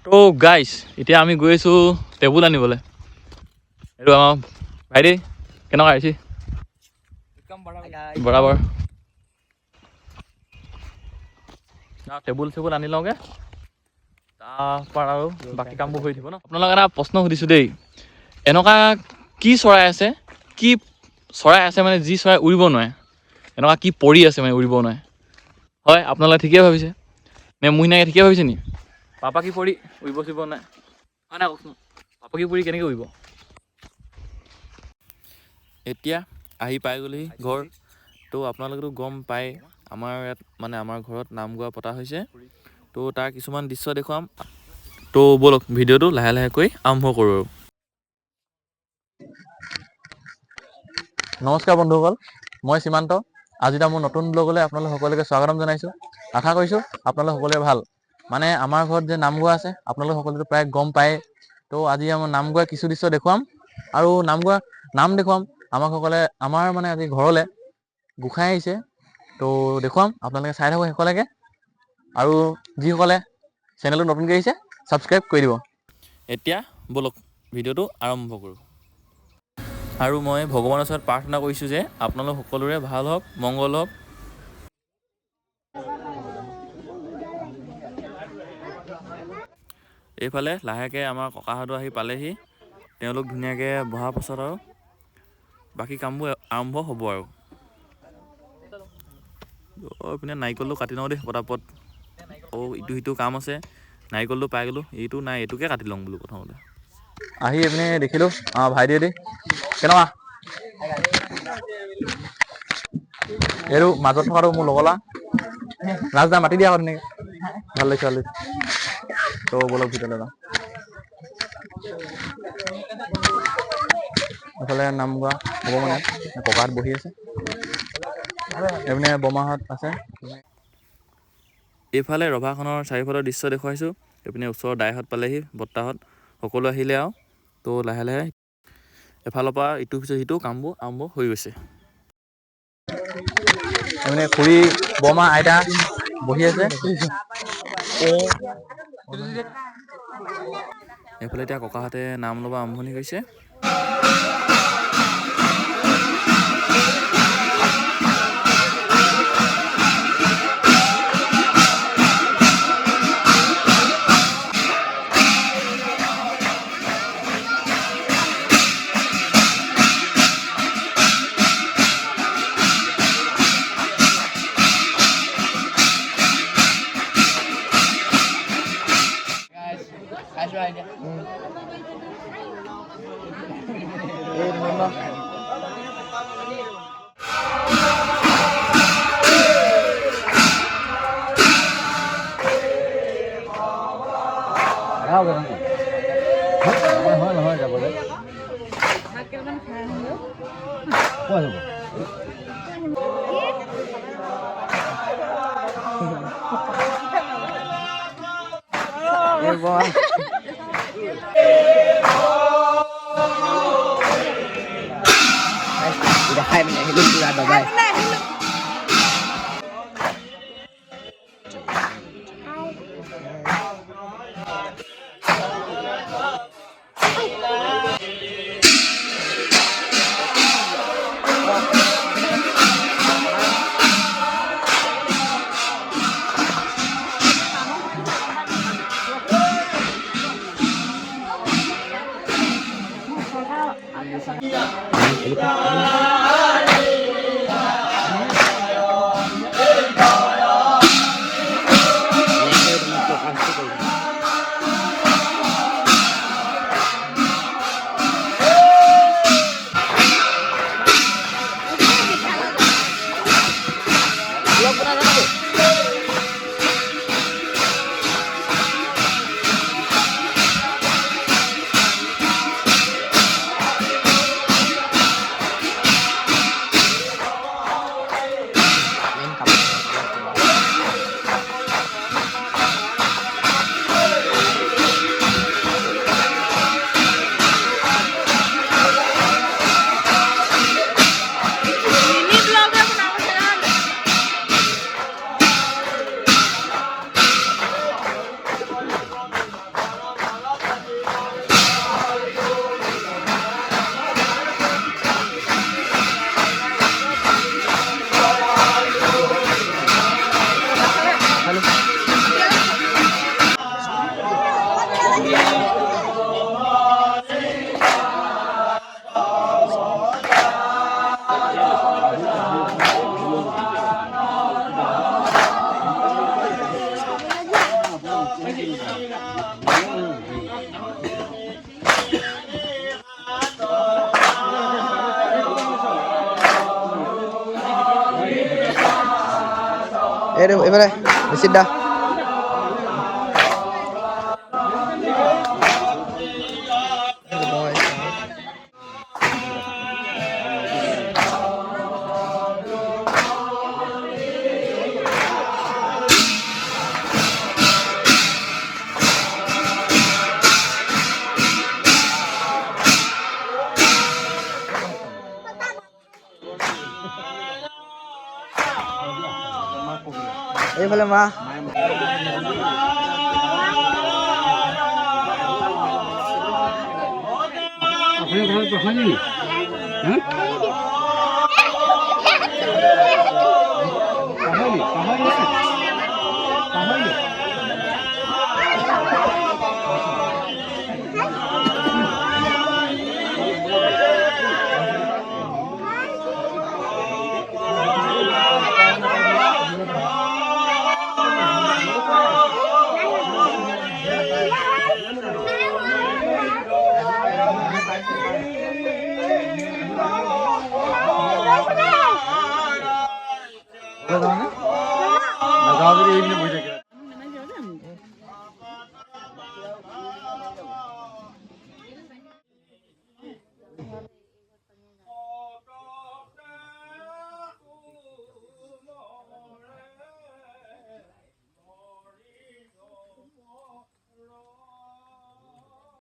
তো গাইছ এতিয়া আমি গৈ আছোঁ টেবুল আনিবলৈ। এইটো আমাৰ ভাইটি কেনেকুৱা আহিছে বৰাবৰ টেবুল চেবুল আনি লওঁগৈ, তাৰপৰা আৰু বাকী কামবোৰ হৈ থাকিব ন। আপোনালোকে এটা প্ৰশ্ন সুধিছোঁ দেই, এনেকুৱা কি চৰাই আছে মানে যি চৰাই উৰিব নোৱাৰে? এনেকুৱা কি পৰি আছে মানে উৰিব নোৱাৰে? হয়, আপোনালোকে ঠিকেই ভাবিছে নে? মোৰ নিচিনাকৈ ঠিকেই ভাবিছে নি? পাপা কি পৰি উৰিব চুৰিব নাই? হয় নাই কওকচোন, পাপা কি পৰি কেনেকৈ উৰিব? এতিয়া আহি পাই গ'লেহি ঘৰ। তো আপোনালোকেতো গম পায় আমাৰ ইয়াত মানে আমাৰ ঘৰত নাম গোৱা পতা হৈছে। তো তাৰ কিছুমান দৃশ্য দেখুৱাম। তো ব'লক ভিডিঅ'টো লাহে লাহেকৈ আৰম্ভ কৰোঁ আৰু। নমস্কাৰ বন্ধুসকল, মই সীমান্ত। আজি এটা মোৰ নতুন ব্লগলৈ আপোনালোক সকলোকে স্বাগতম জনাইছোঁ। আশা কৰিছোঁ আপোনালোক সকলোৰে ভাল। মানে আমাৰ ঘৰত যে নাম গোৱা আছে আপোনালোক সকলোতো প্ৰায় গম পায়। তো আজি আমাৰ নাম গোৱা কিছু দৃশ্য দেখুৱাম আৰু নাম দেখুৱাম। আমাৰ মানে আজি ঘৰলৈ গোঁসাই আহিছে, তো দেখুৱাম। আপোনালোকে চাই থাকক শেষলৈকে, আৰু যিসকলে চেনেলটো নতুনকৈ আহিছে ছাবস্ক্ৰাইব কৰি দিব। এতিয়া ব'লক ভিডিঅ'টো আৰম্ভ কৰোঁ। আৰু মই ভগৱানৰ ওচৰত প্ৰাৰ্থনা কৰিছোঁ যে আপোনালোক সকলোৰে ভাল হওক, মংগল হওক। এইফালে লাহেকৈ আমাৰ ককাহঁতো আহি পালেহি। তেওঁলোক ধুনীয়াকৈ বহাৰ পাছত আৰু বাকী কামবোৰ আৰম্ভ হ'ব আৰু। এইপিনে নাৰিকলটো কাটি লওঁ দেই পটাপট। ইটো সিটো কাম আছে। নাৰিকলটো পাই গ'লোঁ, এইটো নাই, এইটোকে কাটি লওঁ বোলো প্ৰথমতে। আহি এইপিনে দেখিলোঁ ভাইটিহঁতে কেনেকুৱা এইটো মাজত থকাটো মোৰ লগৰ ল'ৰা ৰাজদা মাতি দিয়া আকৌ ধুনীয়াকৈ। ভাল লাগিছে ভাল লাগিছে। তো ব'লক ভিতৰলৈ যাওঁ। এইফালে নাম গোৱা হ'ব মানে ককাহঁত বহি আছে, এইপিনে বৰমাহঁত আছে। এইফালে ৰভাখনৰ চাৰিওফালৰ দৃশ্য দেখুৱাইছোঁ। এইপিনে ওচৰৰ দাইহঁত পালেহি, বৰ্তাহঁত সকলো আহিলে আৰু। তো লাহে লাহে এফালৰ পৰা ইটো পিছত সিটো কামবোৰ আৰম্ভ হৈ গৈছে। এইপিনে খুৰী, বৰমা, আইতা বহি আছে। এইফালে এতিয়া ককাহঁতে নাম ল'ব আৰম্ভণি কৰিছে। Hai mình đi ra đầu đây. এইফালে নিশ্চিত দা এইফালে মা আপোনাৰ ঘৰত প্ৰসংগী